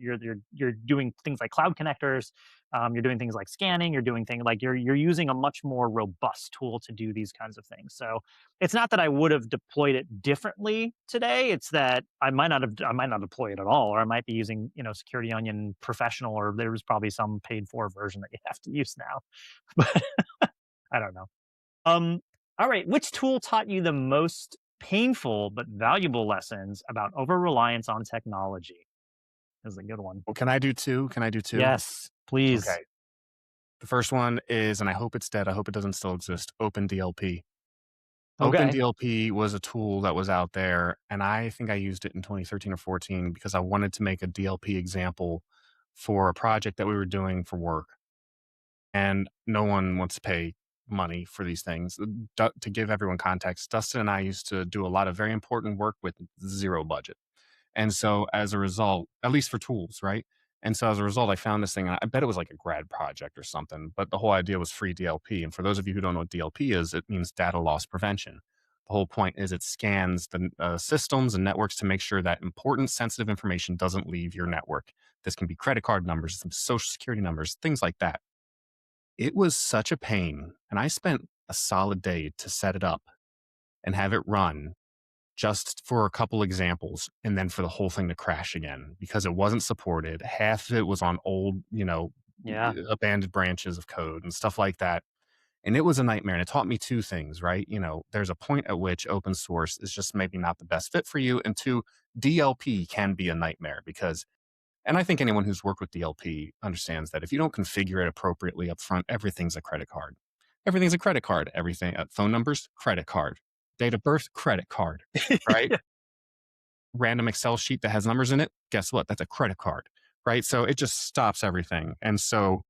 doing things like cloud connectors. You're doing things like scanning. You're doing things like you're using a much more robust tool to do these kinds of things. So it's not that I would have deployed it differently today. It's that I might not deploy it at all, or I might be using, Security Onion Professional, or there was probably some paid for version that you have to use now. But I don't know. Um, all right. Which tool taught you the most painful but valuable lessons about over reliance on technology? This is a good one. Well, can I do two? Can I do two? Yes, please. Okay. The first one is, and I hope it's dead. I hope it doesn't still exist. OpenDLP. Okay. OpenDLP was a tool that was out there, and I think I used it in 2013 or 14 because I wanted to make a DLP example for a project that we were doing for work. And no one wants to pay money for these things. To give everyone context, Dustin and I used to do a lot of very important work with zero budget. And so as a result, at least for tools, right? And so as a result, I found this thing, and I bet it was like a grad project or something, but the whole idea was free DLP. And for those of you who don't know what DLP is, it means data loss prevention. The whole point is it scans the systems and networks to make sure that important sensitive information doesn't leave your network. This can be credit card numbers, some social security numbers, things like that. It was such a pain. And I spent a solid day to set it up and have it run just for a couple examples, and then for the whole thing to crash again because it wasn't supported. Half of it was on old, Yeah. abandoned branches of code and stuff like that. And it was a nightmare. And it taught me two things, right? There's a point at which open source is just maybe not the best fit for you. And two, DLP can be a nightmare because, and I think anyone who's worked with DLP understands that if you don't configure it appropriately up front, everything's a credit card. Everything's a credit card. Everything, phone numbers, credit card. Date of birth, credit card, right? Yeah. Random Excel sheet that has numbers in it, guess what? That's a credit card, right? So it just stops everything. And so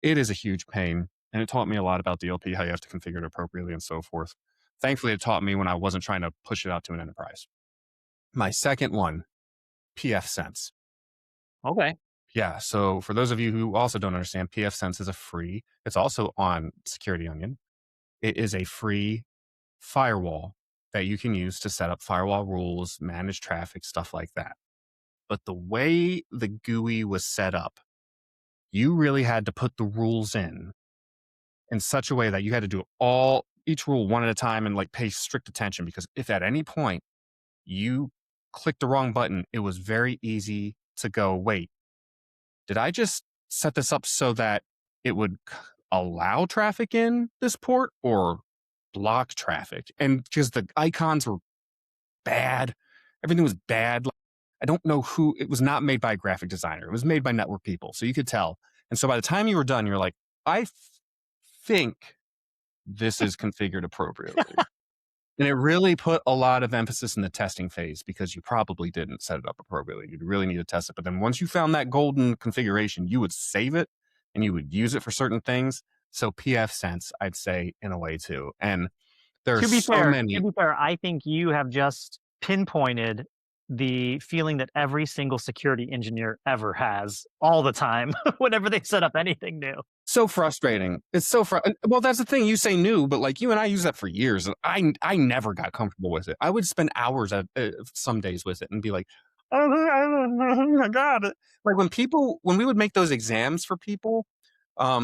it is a huge pain. And it taught me a lot about DLP, how you have to configure it appropriately and so forth. Thankfully, it taught me when I wasn't trying to push it out to an enterprise. My second one, pfSense. Okay. Yeah. So for those of you who also don't understand, pfSense is it's also on Security Onion. It is a free firewall that you can use to set up firewall rules, manage traffic, stuff like that. But the way the GUI was set up, you really had to put the rules in such a way that you had to do each rule one at a time and like pay strict attention, because if at any point you clicked the wrong button, it was very easy to go, wait, did I just set this up so that it would allow traffic in this port or block traffic? And because the icons were bad, everything was bad. I don't know who, it was not made by a graphic designer. It was made by network people. So you could tell. And so by the time you were done, you're like, I think this is configured appropriately. And it really put a lot of emphasis in the testing phase because you probably didn't set it up appropriately. You'd really need to test it. But then once you found that golden configuration, you would save it and you would use it for certain things. So pfSense, I'd say, in a way too. And there's To be fair, I think you have just pinpointed the feeling that every single security engineer ever has all the time whenever they set up anything new. so frustrating. It's so well, that's the thing. You say new, but like you and I use that for years. And I never got comfortable with it. I would spend hours at some days with it and be like, oh my God. Like when we would make those exams for people,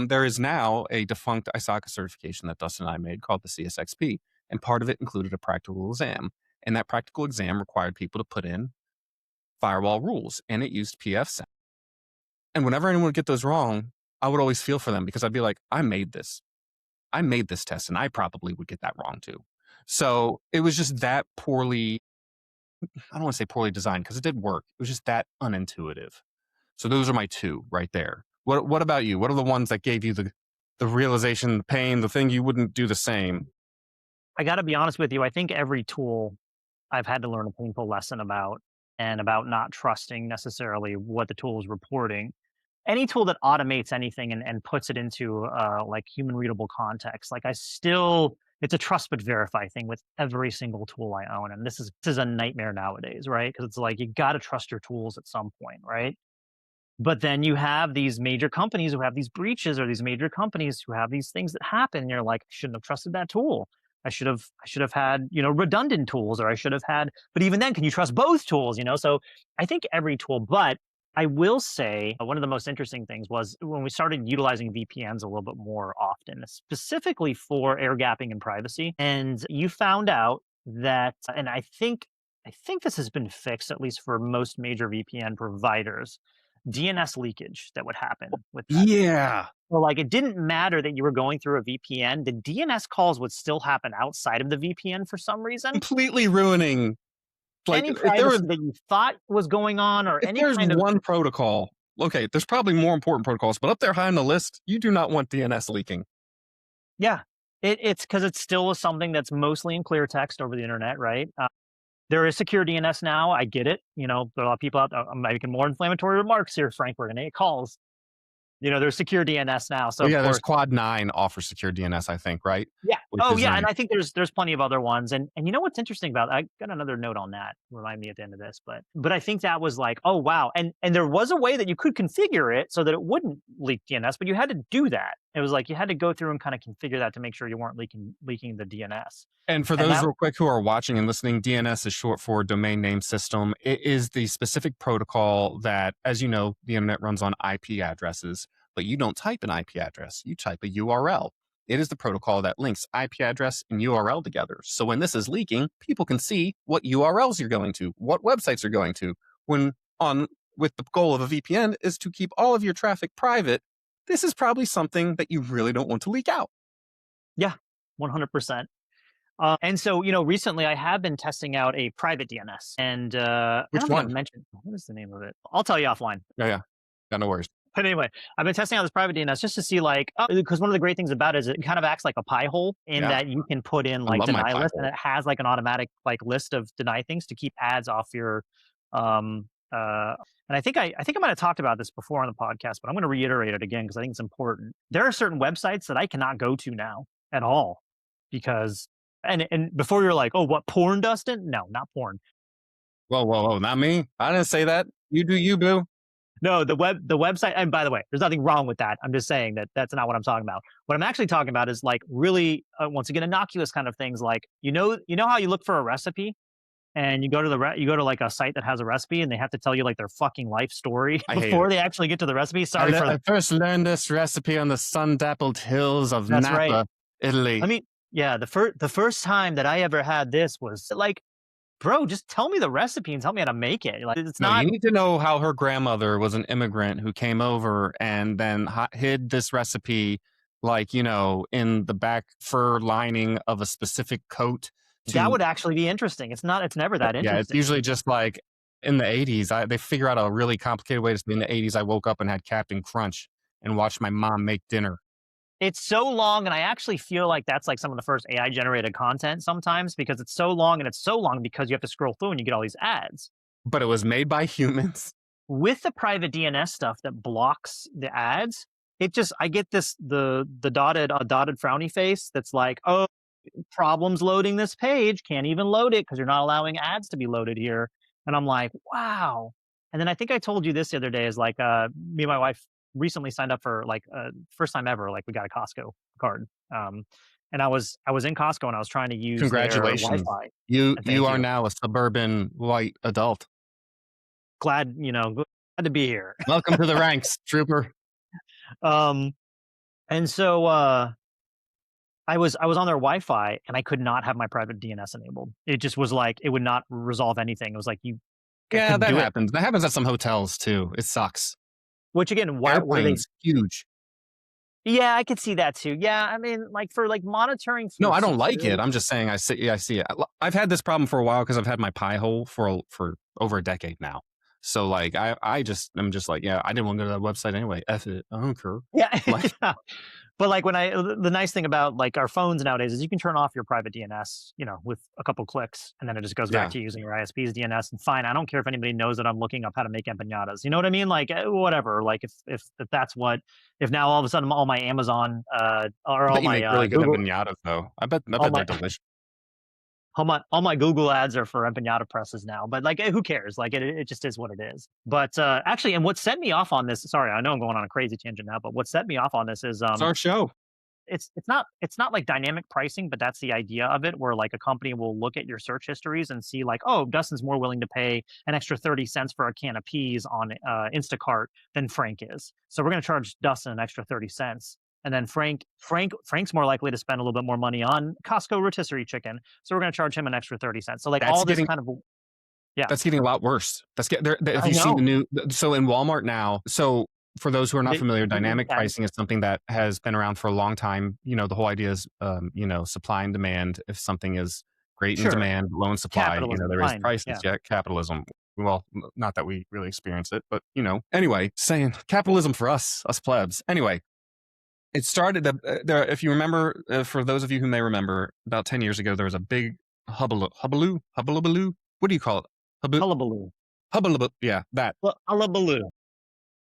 there is now a defunct ISACA certification that Dustin and I made called the CSXP. And part of it included a practical exam. And that practical exam required people to put in firewall rules, and it used pfSense. And whenever anyone would get those wrong, I would always feel for them because I'd be like, I made this. I made this test and I probably would get that wrong too. So it was just that poorly, I don't want to say poorly designed because it did work. It was just that unintuitive. So those are my two right there. What about you? What are the ones that gave you the realization, the pain, the thing you wouldn't do the same? I got to be honest with you. I think every tool I've had to learn a painful lesson about, and about not trusting necessarily what the tool is reporting. Any tool that automates anything and puts it into like human readable context, like it's a trust but verify thing with every single tool I own. And this is a nightmare nowadays, right? Because it's like you got to trust your tools at some point, right? But then you have these major companies who have these breaches, or these major companies who have these things that happen. And you're like, I shouldn't have trusted that tool. I should have had, redundant tools, or I should have had, but even then, can you trust both tools? So I think every tool, but I will say one of the most interesting things was when we started utilizing VPNs a little bit more often, specifically for air gapping and privacy. And you found out that, and I think this has been fixed, at least for most major VPN providers, DNS leakage that would happen with that. Yeah. So, like, it didn't matter that you were going through a VPN, the DNS calls would still happen outside of the VPN for some reason. Completely ruining. Like Any privacy that you thought was going on, or if any there's kind of, one protocol, okay, there's probably more important protocols, but up there high on the list, you do not want DNS leaking. yeah, it's because it still is something that's mostly in clear text over the internet, right? There is secure DNS now. I get it. There are a lot of people out there. I'm making more inflammatory remarks here, Frank. We're going to get calls. There's secure DNS now. So Oh, of yeah, there's course, Quad 9 offers secure DNS, I think, right? yeah. Which Oh, is yeah. nice. And I think there's plenty of other ones. And you know what's interesting about I got another note on that. Remind me at the end of this, but I think that was like, oh wow. And there was a way that you could configure it so that it wouldn't leak DNS, but you had to do that. It was like you had to go through and kind of configure that to make sure you weren't leaking the DNS. And for And those that real quick who are watching and listening, DNS is short for domain name system. It is the specific protocol that, as you know, the internet runs on IP addresses, but you don't type an IP address. You type a URL. It is the protocol that links IP address and URL together. So when this is leaking, people can see what URLs you're going to, what websites you're going to. With the goal of a VPN is to keep all of your traffic private, this is probably something that you really don't want to leak out. Yeah, 100%. And so, recently I have been testing out a private DNS, and I Which don't think I've one? mentioned what is the name of it. I'll tell you offline. Yeah. Got no worries. But anyway, I've been testing out this private DNS just to see, like, because one of the great things about it is it kind of acts like a pie hole in Yeah. that you can put in I like love my deny pie list, and hole. it has like an automatic like list of deny things to keep ads off your. And I think I might have talked about this before on the podcast, but I'm going to reiterate it again because I think it's important. There are certain websites that I cannot go to now at all because and before you're like, oh, what, porn, Dustin? No, not porn. Whoa, not me. I didn't say that. You do you, boo. No, the website. And by the way, there's nothing wrong with that. I'm just saying that that's not what I'm talking about. What I'm actually talking about is like really, once again, innocuous kind of things. Like you know how you look for a recipe, and you go to like a site that has a recipe, and they have to tell you like their fucking life story before they actually get to the recipe. Sorry for I first learned this recipe on the sun-dappled hills of That's Napa, right. Italy. I mean, yeah, the first time that I ever had this was like, bro, just tell me the recipe and tell me how to make it. Like, it's No, not. you need to know how her grandmother was an immigrant who came over and then hid this recipe, like, in the back fur lining of a specific coat. That would actually be interesting. It's not. It's never that interesting. Yeah, it's usually just like in the 80s. They figure out a really complicated way to say in the 80s. I woke up and had Captain Crunch and watched my mom make dinner. It's so long, and I actually feel like that's like some of the first AI generated content sometimes because it's so long, and it's so long because you have to scroll through and you get all these ads. But it was made by humans. With the private DNS stuff that blocks the ads, I get the dotted frowny face that's like, oh, problems loading this page, can't even load it because you're not allowing ads to be loaded here. And I'm like, wow. And then I think I told you this the other day is like me and my wife recently signed up for like first time ever, like we got a Costco card. And I was in Costco and I was trying to use their Congratulations. Wi-Fi. You are now a suburban white adult. Glad to be here. Welcome to the ranks, trooper. And so I was on their Wi-Fi and I could not have my private DNS enabled. It just was like it would not resolve anything. It was like Yeah, that happens. That happens at some hotels too. It sucks. Which again, why were they Airplanes, huge. Yeah, I could see that too. Yeah, I mean, like for like monitoring No, for I don't like it. security. I'm just saying I see. Yeah, I see it. I've had this problem for a while because I've had my Pi hole for over a decade now. So like I'm just like, yeah, I didn't want to go to that website anyway. F it. I don't care. Yeah. Like, Yeah. But like the nice thing about like our phones nowadays is you can turn off your private DNS, with a couple clicks, and then it just goes back yeah, to using your ISP's DNS. And fine, I don't care if anybody knows that I'm looking up how to make empanadas. You know what I mean? Like whatever. Like if that's what if now all of a sudden all my Amazon or I all bet you my make really good Google empanadas though. I all bet my they're delicious. all my Google ads are for empanada presses now, but like, who cares? Like, it just is what it is. But actually, and what set me off on this, sorry, I know I'm going on a crazy tangent now, but what set me off on this is It's our show. it's not like dynamic pricing, but that's the idea of it, where like a company will look at your search histories and see like, oh, Dustin's more willing to pay an extra 30 cents for a can of peas on Instacart than Frank is. So we're going to charge Dustin an extra 30 cents. And then Frank's more likely to spend a little bit more money on Costco rotisserie chicken. So we're going to charge him an extra 30 cents. So like That's all this getting kind of, yeah, That's getting a lot worse. If I you see the know. new, so in Walmart now, so for those who are not familiar, dynamic Yeah, pricing is something that has been around for a long time. The whole idea is, supply and demand. If something is great in sure. demand, low in supply, Capitalism, there is fine. prices. Yeah. Yeah, capitalism. Well, not that we really experience it, but anyway, saying capitalism for us plebs. Anyway, it started. If you remember, for those of you who may remember, about 10 years ago, there was a big hubbaloo. What do you call it? Hullabaloo. Hubba, yeah, that. Hullabaloo.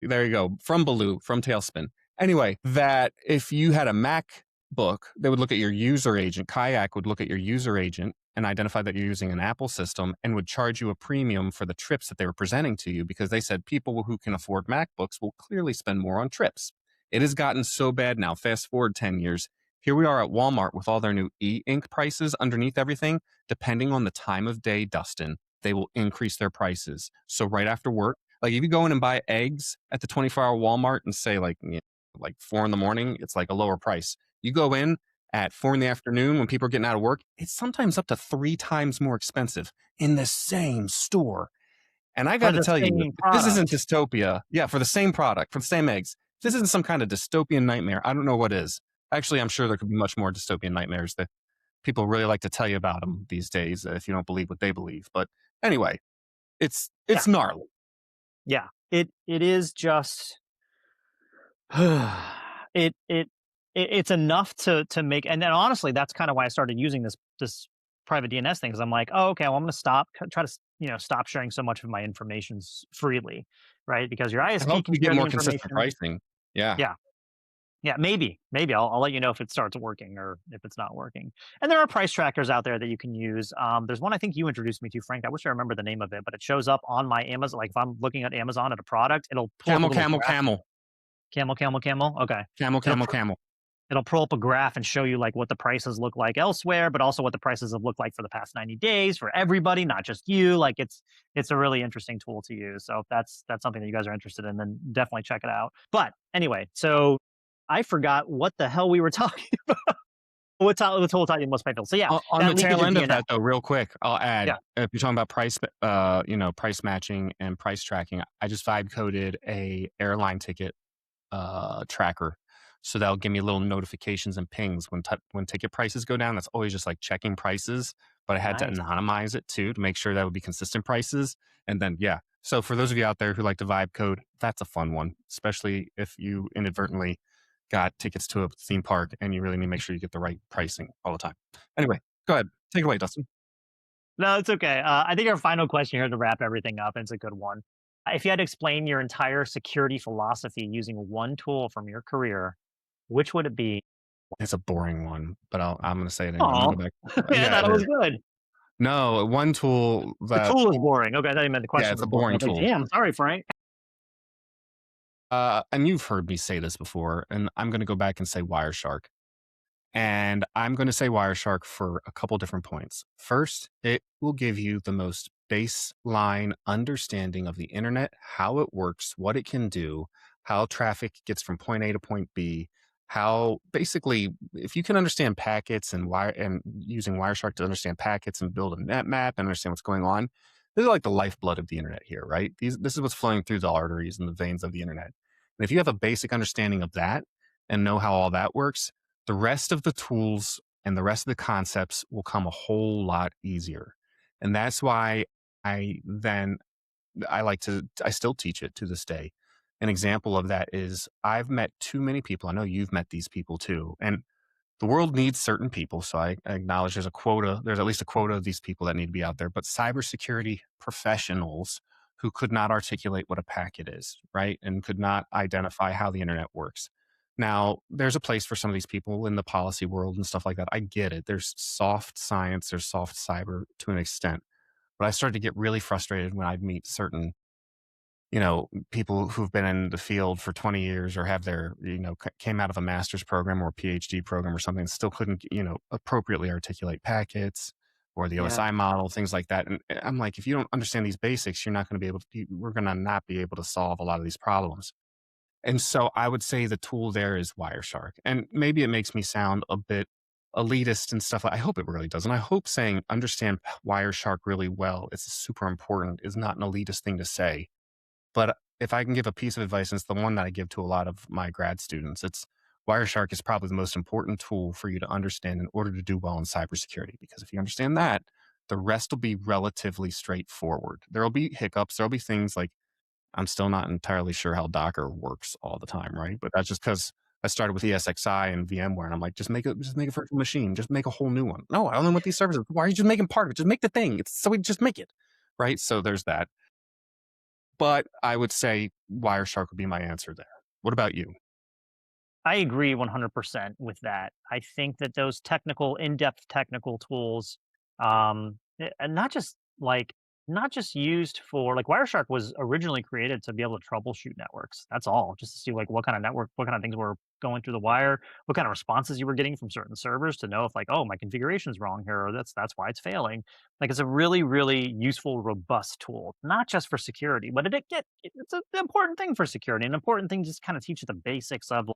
There you go. From Baloo, from Tailspin. Anyway, that if you had a MacBook, they would look at your user agent. Kayak would look at your user agent and identify that you're using an Apple system and would charge you a premium for the trips that they were presenting to you, because they said people who can afford MacBooks will clearly spend more on trips. It has gotten so bad now. Fast forward 10 years. Here we are at Walmart with all their new e-ink prices underneath everything. Depending on the time of day, Dustin, they will increase their prices. So right after work, like if you go in and buy eggs at the 24-hour Walmart and say like 4 in the morning, it's like a lower price. You go in at 4 in the afternoon when people are getting out of work, it's sometimes up to 3 times more expensive in the same store. And I got For to the tell you, same if this isn't product. dystopia, yeah, for the same product, for the same eggs, if this isn't some kind of dystopian nightmare, I don't know what is. Actually, I'm sure there could be much more dystopian nightmares that people really like to tell you about them these days if you don't believe what they believe. But anyway, Yeah. it's gnarly. Yeah. It is just it it it's enough to make, and then honestly, that's kind of why I started using this private DNS thing, because I'm like, oh, okay, well, I'm going to try to stop sharing so much of my information freely, right? Because your To ISP help can you get share the more consistent information. pricing. Yeah. Yeah, yeah, maybe I'll let you know if it starts working or if it's not working. And there are price trackers out there that you can use. There's one I think you introduced me to, Frank. I wish I remember the name of it, but it shows up on my Amazon. Like if I'm looking at Amazon at a product, it'll pull up a Camel, little camel, graph. camel. Camel. Okay. Camel, It'll camel, camel. it'll pull up a graph and show you like what the prices look like elsewhere, but also what the prices have looked like for the past 90 days for everybody, not just you. Like it's a really interesting tool to use. So if that's something that you guys are interested in, then definitely check it out. But anyway, so I forgot what the hell we were talking about. What's whole talking most painful. So yeah, On that the leakage tail of end of DNS. that, though, real quick, I'll add, Yeah. if you're talking about price matching and price tracking, I just vibe coded a airline ticket tracker. So that'll give me little notifications and pings when ticket prices go down. That's always just like checking prices, but I had to Nice. anonymize it too to make sure that would be consistent prices. And then, yeah. So for those of you out there who like to vibe code, that's a fun one, especially if you inadvertently got tickets to a theme park and you really need to make sure you get the right pricing all the time. Anyway, go ahead. Take it away, Dustin. No, it's okay. I think our final question here to wrap everything up, and it's a good one. If you had to explain your entire security philosophy using one tool from your career, which would it be? It's a boring one, but I'm going to say it anyway. I'm going Oh, to go back. I Yeah, thought it it was is. good. No, one tool The that, tool is boring. Okay, I thought you meant the yeah, question it's was a boring. I boring was like, tool. damn, sorry, Frank. And you've heard me say this before, and I'm going to go back and say Wireshark. And I'm going to say Wireshark for a couple different points. First, it will give you the most baseline understanding of the internet, how it works, what it can do, how traffic gets from point A to point B, how basically, if you can understand packets and using Wireshark to understand packets and build a net map and understand what's going on, this is like the lifeblood of the internet here, right? This is what's flowing through the arteries and the veins of the internet. And if you have a basic understanding of that, and know how all that works, the rest of the tools and the rest of the concepts will come a whole lot easier. And that's why I then I still teach it to this day. An example of that is I've met too many people. I know you've met these people too. And the world needs certain people. So I acknowledge there's a quota. There's at least a quota of these people that need to be out there. But cybersecurity professionals who could not articulate what a packet is, right? And could not identify how the internet works. Now, there's a place for some of these people in the policy world and stuff like that. I get it. There's soft science, there's soft cyber to an extent. But I started to get really frustrated when I'd meet certain, people who've been in the field for 20 years or have their, came out of a master's program or a PhD program or something, still couldn't, appropriately articulate packets or the Yeah. OSI model, things like that. And I'm like, if you don't understand these basics, you're not going to be able to, we're going to not be able to solve a lot of these problems. And so I would say the tool there is Wireshark. And maybe it makes me sound a bit elitist and stuff. I hope it really doesn't. I hope saying understand Wireshark really well, it's super important, is not an elitist thing to say. But if I can give a piece of advice, and it's the one that I give to a lot of my grad students, it's Wireshark is probably the most important tool for you to understand in order to do well in cybersecurity. Because if you understand that, the rest will be relatively straightforward. There will be hiccups. There will be things like I'm still not entirely sure how Docker works all the time, right? But that's just because I started with ESXi and VMware, and I'm like, just make a virtual machine, just make a whole new one. No, I don't know what these services. Why are you just making part of it? Just make the thing. So we just make it, right? So there's that. But I would say Wireshark would be my answer there. What about you? I agree 100% with that. I think that those in-depth technical tools, and not just used for like Wireshark was originally created to be able to troubleshoot networks. That's all, just to see like what kind of network, what kind of things were going through the wire, what kind of responses you were getting from certain servers to know if like, oh, my configuration's wrong here, or that's why it's failing. Like it's a really, really useful, robust tool, not just for security, but it's an important thing for security, an important thing just kind of teaches the basics of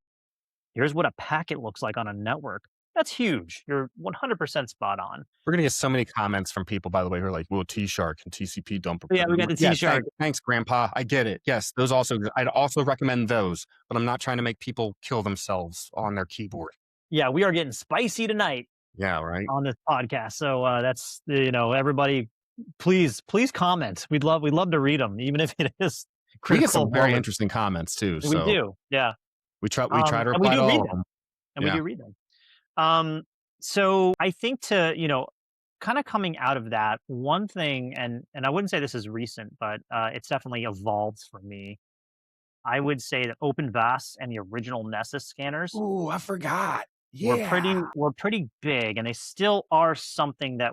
here's what a packet looks like on a network. That's huge. You're 100% spot on. We're gonna get so many comments from people, by the way, who are like, "Well, T-Shark and TCP don't." Yeah, we got the Yeah, T-Shark. thanks, Grandpa. I get it. Yes, those also. I'd also recommend those, but I'm not trying to make people kill themselves on their keyboard. Yeah, we are getting spicy tonight Yeah, right. on this podcast. So that's everybody, please comment. We'd love to read them, even if it is We get critical some very moments. interesting comments too. We So do, yeah. we try to And we reply to do read all of them, them. and we Yeah. do read them. So I think kind of coming out of that, one thing, and I wouldn't say this is recent, but it's definitely evolved for me. I would say that OpenVAS and the original Nessus scanners Ooh, I forgot. were Yeah. pretty big, and they still are something that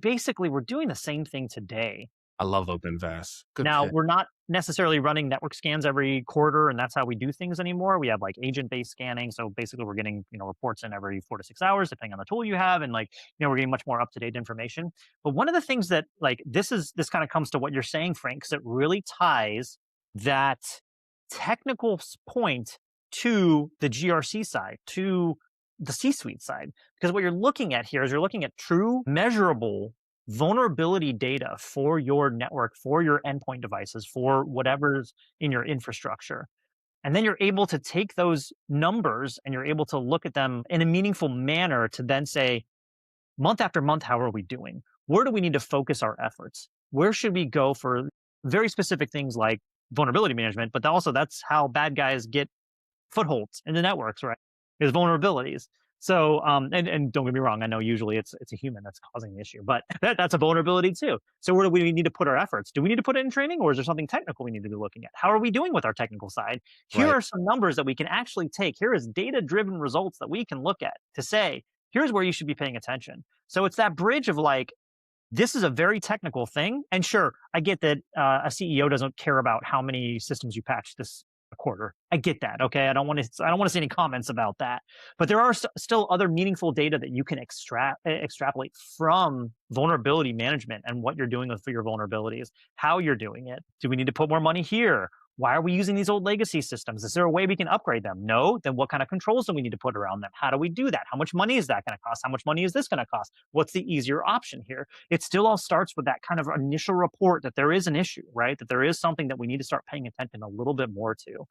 basically we're doing the same thing today. I love OpenVAS. Good Now, pick. we're not necessarily running network scans every quarter, and that's how we do things anymore. We have like agent-based scanning. So basically we're getting, reports in every 4 to 6 hours, depending on the tool you have. And like, we're getting much more up-to-date information. But one of the things that like this kind of comes to what you're saying, Frank, because it really ties that technical point to the GRC side, to the C-suite side. Because what you're looking at here is you're looking at true measurable vulnerability data for your network, for your endpoint devices, for whatever's in your infrastructure. And then you're able to take those numbers and you're able to look at them in a meaningful manner to then say, month after month, how are we doing? Where do we need to focus our efforts? Where should we go for very specific things like vulnerability management? But also, that's how bad guys get footholds in the networks, right? Is vulnerabilities. So, and don't get me wrong, I know usually it's a human that's causing the issue, but that's a vulnerability too. So where do we need to put our efforts? Do we need to put it in training, or is there something technical we need to be looking at? How are we doing with our technical side? Here Right. are some numbers that we can actually take. Here is data-driven results that we can look at to say, here's where you should be paying attention. So it's that bridge of like, this is a very technical thing. And sure, I get that a CEO doesn't care about how many systems you patch this quarter. I get that. Okay, I don't want to see any comments about that. But there are still other meaningful data that you can extrapolate from vulnerability management and what you're doing with for your vulnerabilities, how you're doing it. Do we need to put more money here? Why are we using these old legacy systems? Is there a way we can upgrade them? No. Then what kind of controls do we need to put around them? How do we do that? How much money is that going to cost? How much money is this going to cost? What's the easier option here? It still all starts with that kind of initial report that there is an issue, right? That there is something that we need to start paying attention a little bit more to.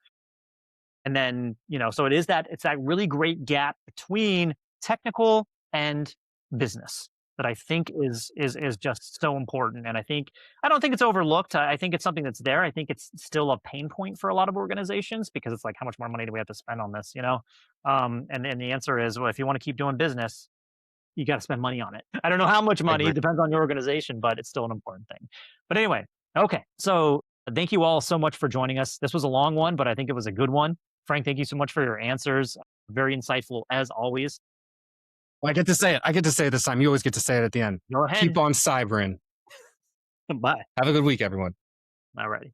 And then, so it's that really great gap between technical and business that I think is just so important. And I don't think it's overlooked. I think it's something that's there. I think it's still a pain point for a lot of organizations because it's like, how much more money do we have to spend on this? And the answer is, well, if you want to keep doing business, you got to spend money on it. I don't know how much I money, agree. it depends on your organization, but it's still an important thing. But anyway, okay. So thank you all so much for joining us. This was a long one, but I think it was a good one. Frank, thank you so much for your answers. Very insightful as always. Well, I get to say it. I get to say it this time. You always get to say it at the end. Go Keep ahead. on cyberin. Bye. Have a good week, everyone. All righty.